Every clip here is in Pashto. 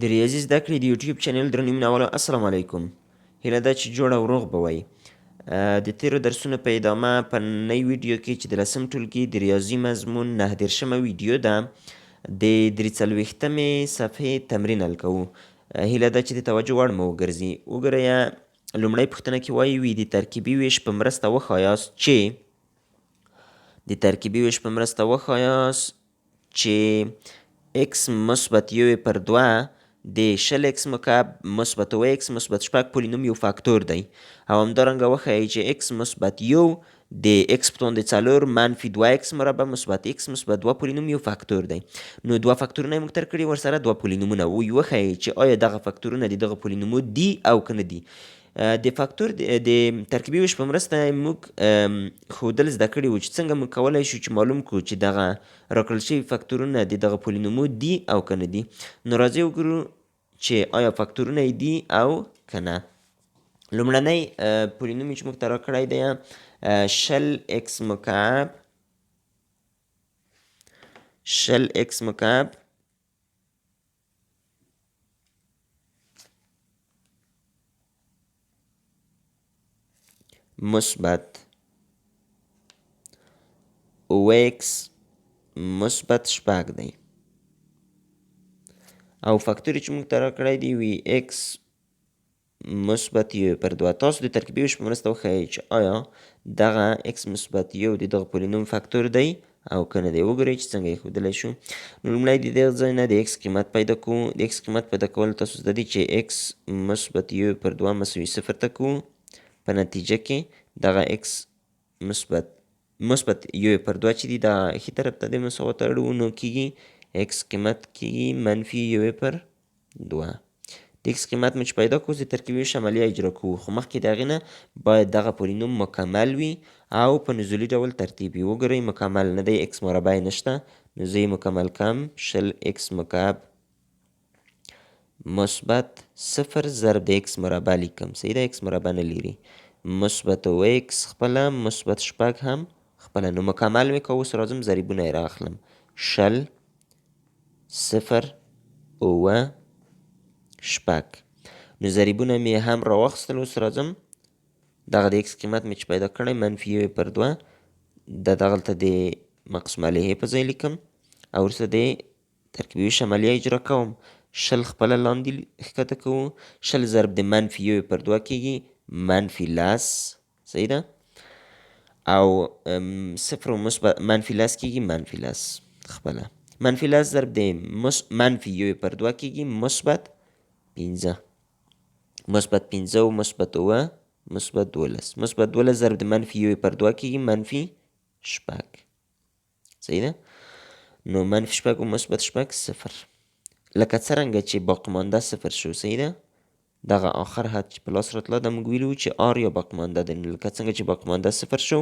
د ریاضي زده کړې د یوټیوب چینل درنو مینوالو السلام علیکم. هیله ده چې جوړ او روغ به وئ. د تیرو درسونو په ادامه په نننۍ ویډیو کې چې د 10م ټولګي د ریاضي مضمون 9 ویډیو ده د 43مې صفحې تمرین حل کوو. هیله ده چې د توجه وړ مو وګرځي. وګورئ لومړۍ پوښتنه کې وایي د ترکیبي ویش په مرسته وښایاست چې x مثبت 1 پر 2 د 20x مکعب مثبت 2x مثبت 6 پولینوم یو فاکتور دی او همدارنګه وښایئ چې x مثبت 1 د x په توان د 4 منفي 2x مربع مثبت x مثبت 2 پولینوم یو فاکتور دی. نو دوه فاکتورونه یې موږ تر کړي ورسره دوه پولینومونه وښایئ چې آیا دغه فاکتورونه د دغه پولینومو دي او که نه دي. د فاکتور د ترکیبي ویش په مرسته موږ ښودل زده کړي وو چې څنګه موږ کولی شو چې معلوم کړو چې دغه راکړل شوي فاکتورونه د دغه پولینومو دي او که نه دي. نو راځئ وګورو چې آیا فاکتورونه یې دي او که نه. لومړنی پولینوم چې موږ ته راکړی دی 20x مکعب مثبت OX مثبت 6 دی او فاکتور چې موږ ته راکړی دی وي x مثبت 1 پر 2. تاسو د ترکیبي ویش په مرسته وښایئ چې آیا دغه x مثبت 1 د دغه پولینوم فاکتور دی او که نه دی. وګورئ چې څنګه یې ښودلی شو. نو لومړی د دغه ځای نه د x قیمت پیدا کوو. د x قیمت پیدا کول تاسو زده دي چې x مثبت 1 پر 2 مساوي 0 ته کوو. په نتیجه کې دغه x مثبت 1 پر 2 چې دی دا ښي طرف ته د مساوات اړوو نو کېږي x قیمت کېږي منفي 1 پر 2. د x قیمت مو چې پیدا کړو د ترکیبي ویش عملیه اجرا کوو خو مخکې د هغې نه باید دغه پولینوم مکمل وي او په نزولي ډول ترتیب وي. وګورئ مکمل نه دی x مربع یې نشته نو زه یې مکمل کړم 20x مکعب مثبت 0 ضرب د x مربع لیکم. صحیح ده x مربع نه لري مثبت x خپله مثبت 6 هم خپله. نو مکمل مې که اوس راځم ضریبونه یې رااخلم 20 0 اوه 6 نو ضریبونه مې هم راواخیستل. اوس راځم دغه د x قیمت مې چې پیدا کړی منفي 1 پر 2 دغلته د مقسوم علیه په ځای لیکم او وروسته د ترکیبي ویش عملیه اجرا کوم. 20 خپله لاندې ښکته کوو 20 ضرب د منفي 1 پر 2 کېږي منفي 10. صحیح ده او 0 مثبت منفي 10 کېږي منفي 10 خپله. منفي 10 ضرب د منفي 1 پر 2 کېږي مثبت 15 مثبت 15 او مثبت 9 مثبت 12 مثبت 12 ضرب د منفي 1 پر 2 کېږي منفي 6. صحیح ده نو منفي 6 او مثبت 6 0 لکه څرنګه چې باقیمانده 0 شو. صحیح ده دغه آخر حد چې په لاس راتله دا موږ ویلي وو چې آر یا باقیمانده دی. نو لکه څنګه چې باقیمانده 0 شو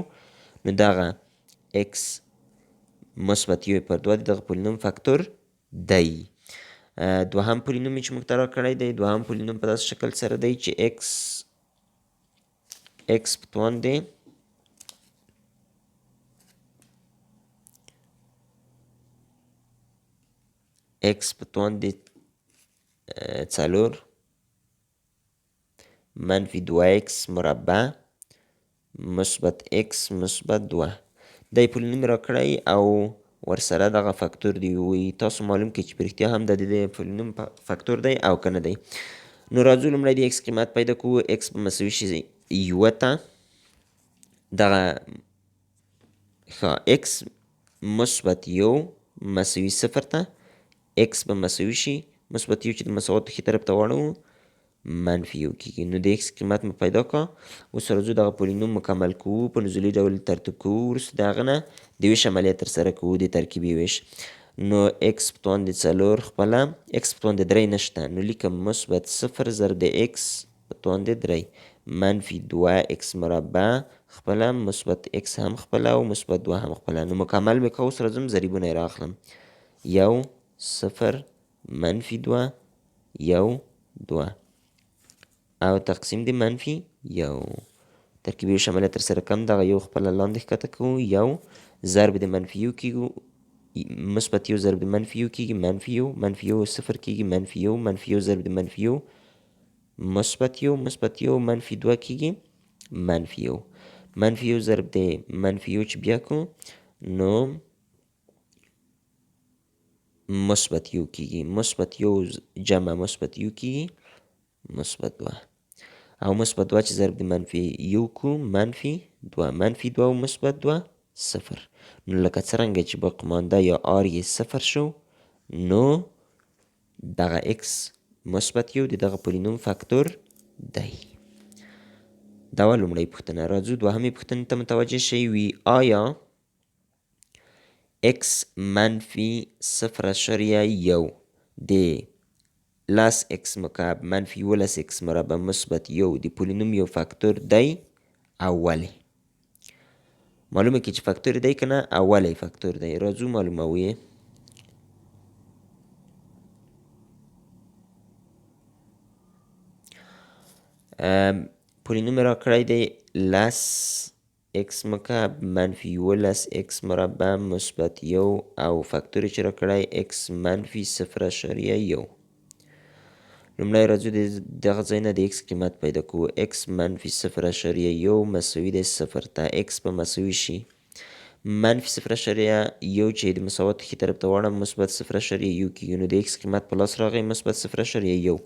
نو دغه x مثبت 1 پر 2 دغه پولینوم فاکتور دی. دوهم پولینوم چې موږ ته راکړی دی دوهم پولینوم په داسې شکل سره دی چې x په توان دی x په توان دی 4 منفي 2x مربع مثبت x مثبت 2 دا پولینوم راکړی او ورسره دغه فاکتور دی وي. تاسو معلوم کړئ چې په رښتیا هم د پولینوم فاکتور دی او که نه دی. نو راځو لومړی د x قیمت پیدا کوو. x به مساوي شي 1 ته دغه x مثبت 1 مساوي 0 ته x به مساوي شي مثبت 1 چې د مساواتو ښي طرف ته واړوو منفي 1 کېږي. نو د x قیمت مو پیدا کړه. اوس راځو دغه پولینوم مکمل کوو په نزولي ډول ترتیب کوو. وروسته د هغه نه د ویش عملیه ترسره کوو د ترکیبي ویش. نو x په توان د 4 خپله x په توان د 3 نشته نو لیکم مثبت 0 ضرب د x په توان د 3 منفي 2x مربع خپله مثبت x هم خپله او مثبت 2 هم خپله. نو مکمل مې که اوس راځم ضریبونه یې رااخلم 1 0 منفي 2 1 2 او تقسیم د منفي 1. ترکیبي ویش عملیه ترسره کړم دغه یو خپله لاندې ښکته کوو 1 ضرب د منفي 1 کېږو مثبت یو ضرب د منفي یو کېږي منفي یو، منفي یو صفر کېږي منفي یو، منفي یو ضرب د منفي یو مثبت یو، مثبت یو منفي دوه کېږي منفي یو، منفي یو ضرب د منفي یو چې بیا کړو نو مثبت یو کېږي، مثبت یو جمع مثبت یو کېږي مثبت دوه، او مثبت دوه چې ضرب د منفي یو کو منفي دوه، منفي دوه او مثبت دوه صفر. نو لکه څرنګه چې باقیمانده یا آر یې صفر شو نو دغه اکس مثبت یو د دغه پولینوم فاکتور دی. دا وه لومړۍ پوښتنه. راځو دوهمې پوښتنې ته متوجه شئ وي آیا اکس منفي صفر اعشاریه یو د لس اکس مکعب منفي 11 اکس مربع مثبت یو د پولینوم یو فاکتور دی او ولې؟ معلومه کړئ چې فاکتور دی که نه او ولې فاکتور دی. راځو معلوموو یې. پولینوم را کړی دی لس اکس مکعب منفي 11 اکس مربع مثبت یو او فاکتور چې را کړی اکس منفي صفر اعشاریه یو. لومړی راځو دغه ځای نه د اکس قیمت پیدا کوو. اکس منفي صفر اعشاریه یو مساوي دی صفر ته. اکس به مساوي شي منفي صفر اعشاریه یو چې د مساوات ښي طرف ته واړم مثبت صفر اعشاریه یو کېږي نو د اکس قیمت په لاس راغی مثبت صفر اعشاریه یو.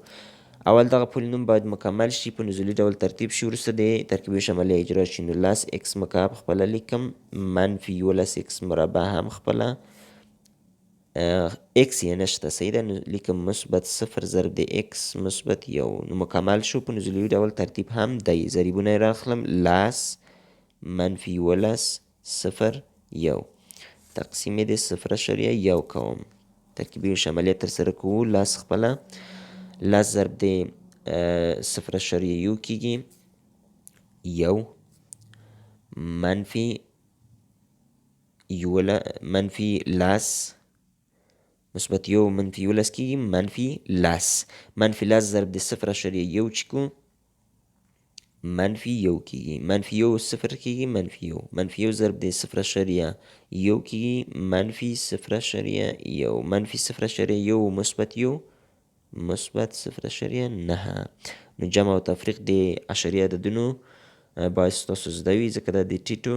اول دغه پولینوم باید مکمل شي په نزولي ډول ترتیب شي وروسته د ترکیبي شمالیه اجرا شي نو لس اکس مکعب خپله لیکم منفي 11 اکس مربع هم خپله اکس یې نشته صحیح ده نو لیکم مثبت صفر ضرب د اکس مثبت یو نو مکمل شو په نزولي ډول ترتیب هم دی. ضریبونه یې راخلم لس منفي 11 صفر یو تقسیم د صفر اعشاریه یو کوم ترکیبي شمالیه ترسره کوو. لس خپله لس ضرب د صفر اعشاریه یو کېږي یو منفي لس مثبت یو منفي 11 کېږي منفي لس، منفي لس ضرب د صفر اعشاریه یو چې کو منفي یو کېږي، منفي یو صفر کېږي منفي یو، منفي یو ضرب د صفر اعشاریه یو کېږي منفي صفر اعشاریه یو، منفي صفر اعشاریه یو مثبت یو مثبت صفر اعشاریه نهه. نو جمع او تفریق د اعشاریه عددونو باید ستاسو زده وي ځکه دا د ټیټو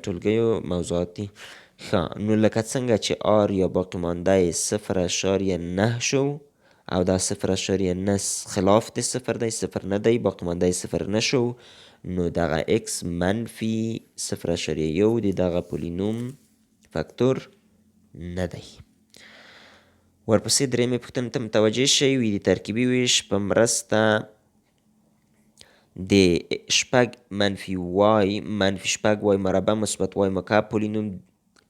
ټولګیو موضوعات دي. ښه نو لکه څنګه چې آر یا باقی مانده یې صفر اعشاریه نه شو او دا صفر اعشاریه نه خلاف د صفر دی صفر نه دی باقی مانده یې صفر نه شو نو دغه اکس منفي صفر اعشاریه یو د دغه پولینوم فاکتور نه دی. ورپسې درېیمې پوښتنې ته متوجه شئ وي د ترکیبي ویش په مرسته د شپږ منفي وای منفي شپږ وای مربع مثبت وای مکعب پولینوم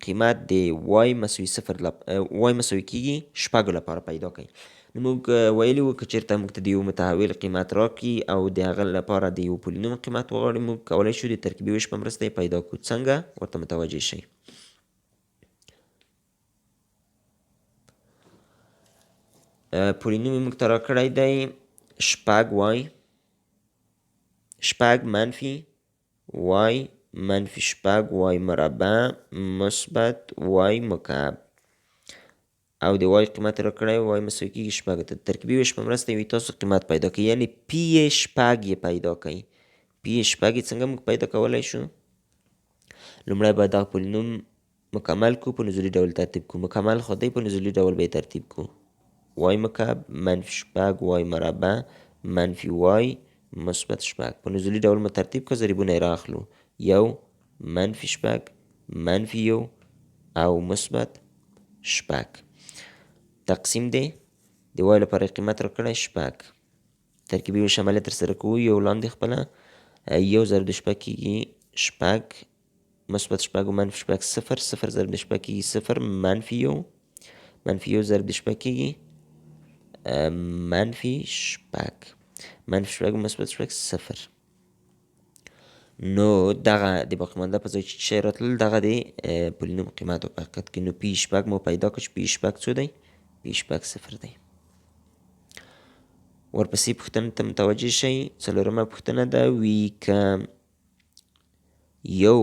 قیمت د وای مساوي صفر وای مساوي کېږي شپږو لپاره پیدا کړئ. نو موږ ویلي وو که چېرته موږ ته د یو متحول قیمت راکړي او د هغه لپاره د یو پولینوم قیمت وغواړي موږ کولی شو د ترکیبي ویش په مرسته یې پیدا کړو. څنګه ورته متوجه شئ. پولینوم یې موږ ته راکړی دی شپږ وای شپږ منفي وای منفي شپږ وای مربع مثبت وای مکعب او د وای قیمت راکړی وای مساوي کېږي شپږو ته. ترکیبي ویش په مرسته یې تاسو قیمت پیدا کړئ یعنې پی یې شپږ یې پیدا کړئ. پی یې شپږ یې څنګه موږ پیدا کولی شو؟ لومړی باید دغه پولینوم مکمل کړو په نزولي ډول ترتیب کړو. مکمل خو دی په نزولي ډول به یې ترتیب کړو. وای مکعب منفي شپږ وای مربع منفي وای مثبت شپږ په نزولي ډول مو ترتیب کړه ضریبونه یې راخلو یو منفي شپږ منفي یو او مثبت شپږ تقسیم دی د وای لپاره قیمت راکړی شپږ ترکیبي شمالیه ترسره کوو یو لاندې خپله یو ضرب د شپږ کېږي شپږ مثبت شپږ او منفي شپږ صفر صفر ضرب د شپږ کېږي صفر منفي یو منفي یو ضرب د شپږ کېږي منفي شپږ منفي شپږ مثبت شپږ صفر. نو دغه د باقی مانده په ځای چې شی راتلل دغه د پولینوم قیمت په حقیقت کې نو پی شپږ مو پیدا کړ چې پی شپږ څو دی؟ پی شپږ صفر دی. ورپسې پوښتنې ته متوجه شئ. څلورمه پوښتنه ده وي که یو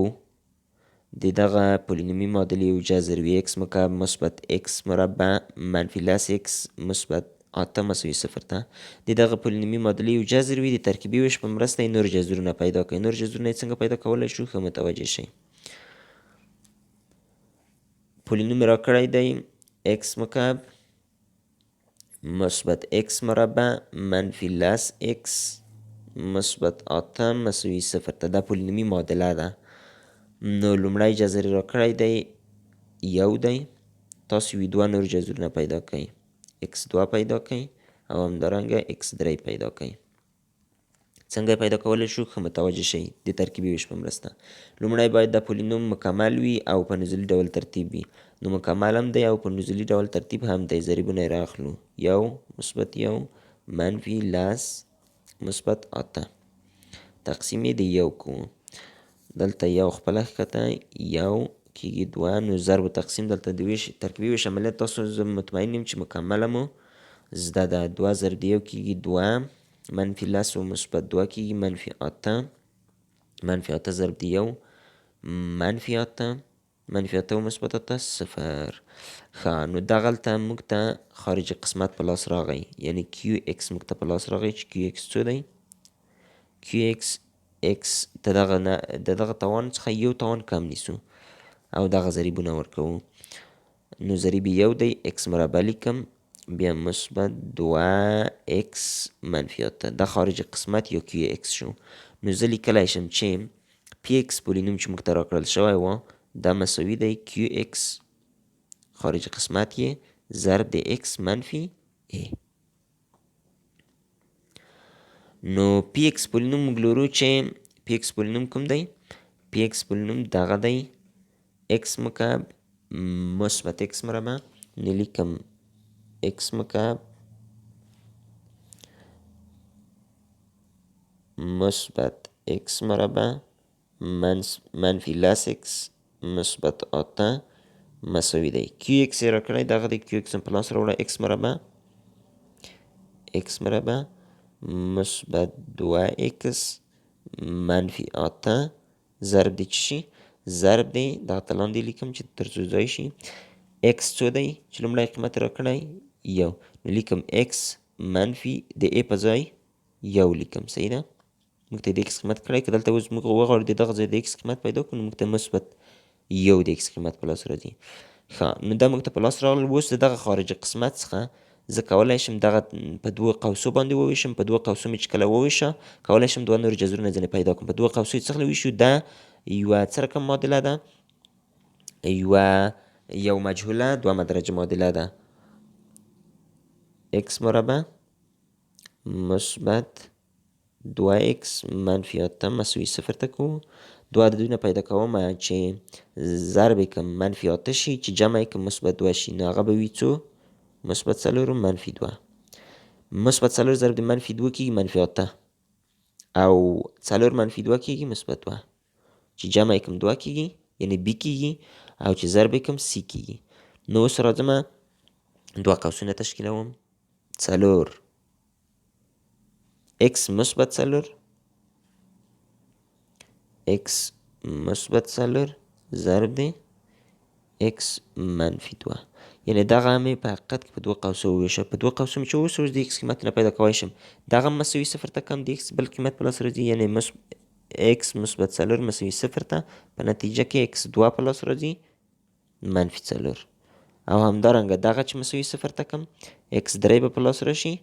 د دغه پولینومي معادلې یو جذر وي x مکعب مثبت x مربع منفي لس x مثبت 8 مساوي 0 ته. د دغه پولینومي معادلې یو جذر وي د ترکیبي ویش په مرسته یې نور جذرونه پیدا کړئ. نور جذرونه یې څنګه پیدا کولی شو ښه متوجه شئ. پولینوم راکړی دی x مکعب مثبت x مربع منفي لس x مثبت 8 مساوي 0 ته. دا پولینومي معادله ده. نو لومړی جذر یې راکړی دی یو دی. تاسو یې دوه نور جذرونه پیدا کړئ. x2 پیدا کړئ او همدارنګه x3 پیدا کړئ. څنګه یې پیدا کولی شو ښه متوجه شئ د ترکیبي ویش په مرسته. لومړی باید دا پولینوم مکمل وي او په نزولي ډول ترتیب وي. نو مکمل هم دی او په نزولي ډول ترتیب هم دی. ضریبونه یې رااخلو. یو مثبت یو منفي لس مثبت 8 تقسیم یې د یو کوو. دلته یو خپله ښکته یو کېږي دوه. نو ضرب و تقسیم دلته د ویش ترکیبي ویش عملیات تاسو زه مطمئن یم چې مکمله مو زده ده. دوه ضرب د یو کېږي دوه منفي لس و مثبت دوه کېږي منفي 8 منفي 8 ضرب د یو منفي 8 منفي 8 و مثبت 8 صفر. ښه نو دغلته موږ ته خارجي قسمت په لاس راغی یعنې کیو ایکس موږ ته په لاس راغی چې کیو ایکس څو دی؟ کیو ایکس x د دغه توان څخه یو توان کم نیسو او دغه ضریبونه ورکوو. نو ضریب یو دی x مربع لیکم بیا مثبت دوه x منفي 8 دا خارج قسمت یا کیو x شو. نو زه لیکلی شم چې پی x پولینوم چې موږ ته راکړل شوی و دا مساوي دی کیو x خارج قسمت یې ضرب د x منفي a. نو پی ایکس پولینوم موږ لرو چې پی ایکس پولینوم کوم دی؟ پی ایکس پولینوم دغه دی ایکس مکعب مثبت ایکس مربع. نو لیکم ایکس مکعب مثبت ایکس مربع منفي لس ایکس مثبت 8 مساوي دی کیو ایکس یې راکړی دغه دی. کیو ایکس په لاس راوړه ایکس مربع ایکس مربع مثبت دوه ایکس منفي 8 ضرب دی چی شي؟ ضرب دی دغه ته لاندې لیکم چې تر څو ځای شي. ایکس څو دی چې لومړی قیمت راکړی یو. نو لیکم ایکس منفي د ای په ځای یو لیکم. صحیح ده؟ موږ ته د ایکس قیمت کړی که دلته اوس موږ وغواړو د دغه ځای د ایکس قیمت پیدا کړو نو موږ ته مثبت یو د ایکس قیمت په لاس راځي. ښه نو دا موږ ته په لاس راغلل. اوس د دغه خارجي قسمت څخه زه کولی شم دغه په دوه قوسو باندې وویشم. په دوه قوسو مې چې کله وویشه کولی شم دوه نور جذرونه ځینې پیدا کړم. په دوه قوسو یې څخه ویشو دا یوه څه رقم معادله ده؟ یو مجهوله دومه درجه معادله ده. x مربع مثبت دوه x منفي 8 مساوي 0 ته کوو. دوه عددونه پیدا کوم چې ضرب یې کړم منفي 8 شي چې جمع یې کړم مثبت 2 شي. نو هغه به وي څو؟ مثبت 4 منفي 2. مثبت 4 ضرب د منفي 2 کېږي منفي 8 او 4 منفي 2 کېږي مثبت 2 چې جمع یې کړم 2 کېږي یعنې b کېږي او چې ضرب یې کړم c کېږي. نو اوس راځم دوه قوسونه تشکیلوم. 4 x مثبت 4 x مثبت 4 ضرب دی x منفي 2 یعنې دغه مې په حقیقت کې په دوه قوسو وویشه. په دوه قوسو مې چې وویشه اوس د x قیمتونه پیدا کولی شم. دغه مساوي 0 ته کم د x بل قیمت په لاس راځي یعنې x مثبت 4 مساوي 0 ته په نتیجه کې x2 په لاس راځي منفي 4 او همدارنګه دغه چې مساوي 0 ته کم x3 به په لاس راشي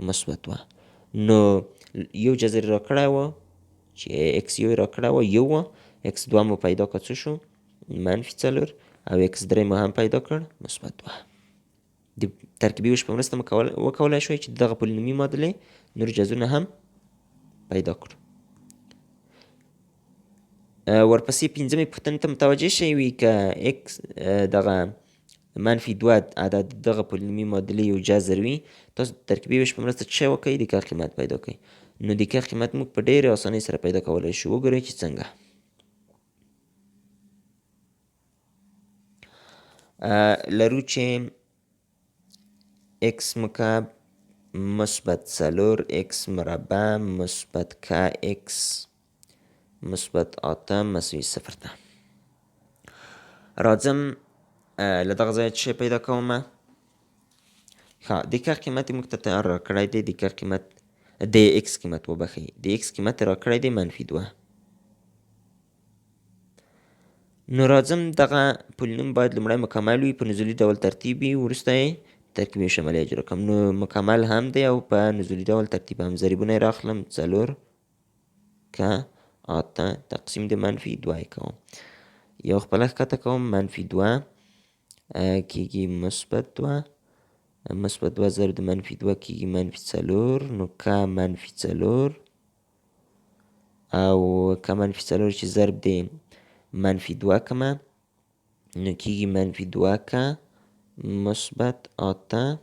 مثبت 2. نو یو جذر راکړی و چې x یو راکړی و یو و x2 مو پیدا کړ څه شو؟ منفي 4 او x3 مو هم پیدا کړ مثبت 2. د ترکیبي ویش په مرسته مو وکولی شوی چې دغه پولینومي معادلې نور جذرونه هم پیدا کړو. ورپسې پنځمې پوښتنې ته متوجه شوي که x دغه منفي 2 عدد دغه پولینومي معادلې یو جذر وي تاسو د ترکیبي ویش په مرسته څه شی وکړئ؟ د ک قیمت پیدا کړئ. نو د ک قیمت موږ په ډېرې اسانۍ سره پیدا کولی شو. وګورئ چې څنګه. لرو چې x مکعب مثبت 4 x مربع مثبت k x مثبت 8 مساوي 0 ته. راځم له دغه ځایه څه شی پیدا کومه. ښه د که قیمت یې موږ ته تیار راکړی دی. د که قیمت د ایکس قیمت وبښئ، د ایکس قیمت یې راکړی دی -2. نو راځم دغه پولینوم باید لومړی مکمل وي، په نزولي ډول ترتیب وي، وروسته یې ترکیبي شمالي اجرا کړم. نو مکمل هم دی او په نزولي ډول ترتیب هم. ضریبونه یې راخلم 4 که 8 تقسیم د -2 یې کوم. یو خپله ښکته کوم -2 کېږي -2. -2 ضرب د -2 کېږي -4. نو که -4 او که -4 چې ضرب د -2 کمه نو کېږي -2 که -8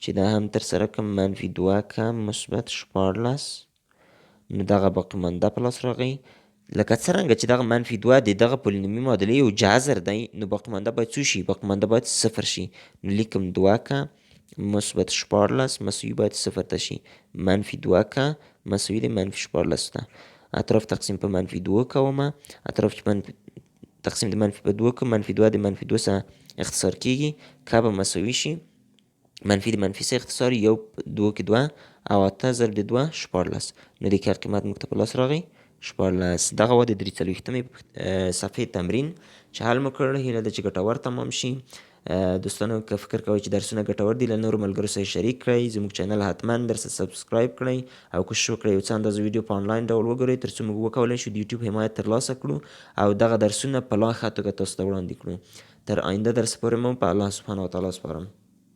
چې دا هم تر سره کړم -2 که -14. نو دغه باقي مانده په لاس راغی. لکه څرنګه چې دغه -2 د دغه پولینومي معادلې یو جذر دی، نو باقي مانده باید څو شي؟ باقي مانده باید 0 شي. نو لیکم 2 که -14 مساوي باید 0 ته شي. -2 که مساوي د -14 ته. اطراف تقسیم په -2 کومه. اطراف چې تقسیم د -2 که -2 د -2 څخه اختصار کېږي. که به مساوي شي منفي د منفي څخه اختصار 1 2 کې 2 او 8 ضرب د 2 14. نو د که قیمت موږ ته په لاس راغی 14. دغه وه د 43مې صفحې تمرین چې حل مو کړ. هیله ده چې ګټور تمام شي. دوستانو که فکر کوئ چې درسونه ګټور دي له نورو ملګرو سره شریک کړئ. زموږ چینل حتما درسره سبسکرایب کړئ او کوشش وکړئ یو څه اندازه ویډیو په آنلاین ډول وګورئ ترڅو موږ وکولی شو د یوټیوب حمایت ترلاسه کړو او دغه درسونه په لا ښه توګه تاسو ته وړاندې کړو. تر آینده درس پورې مو په الله سبحانه وتعالی سپارم.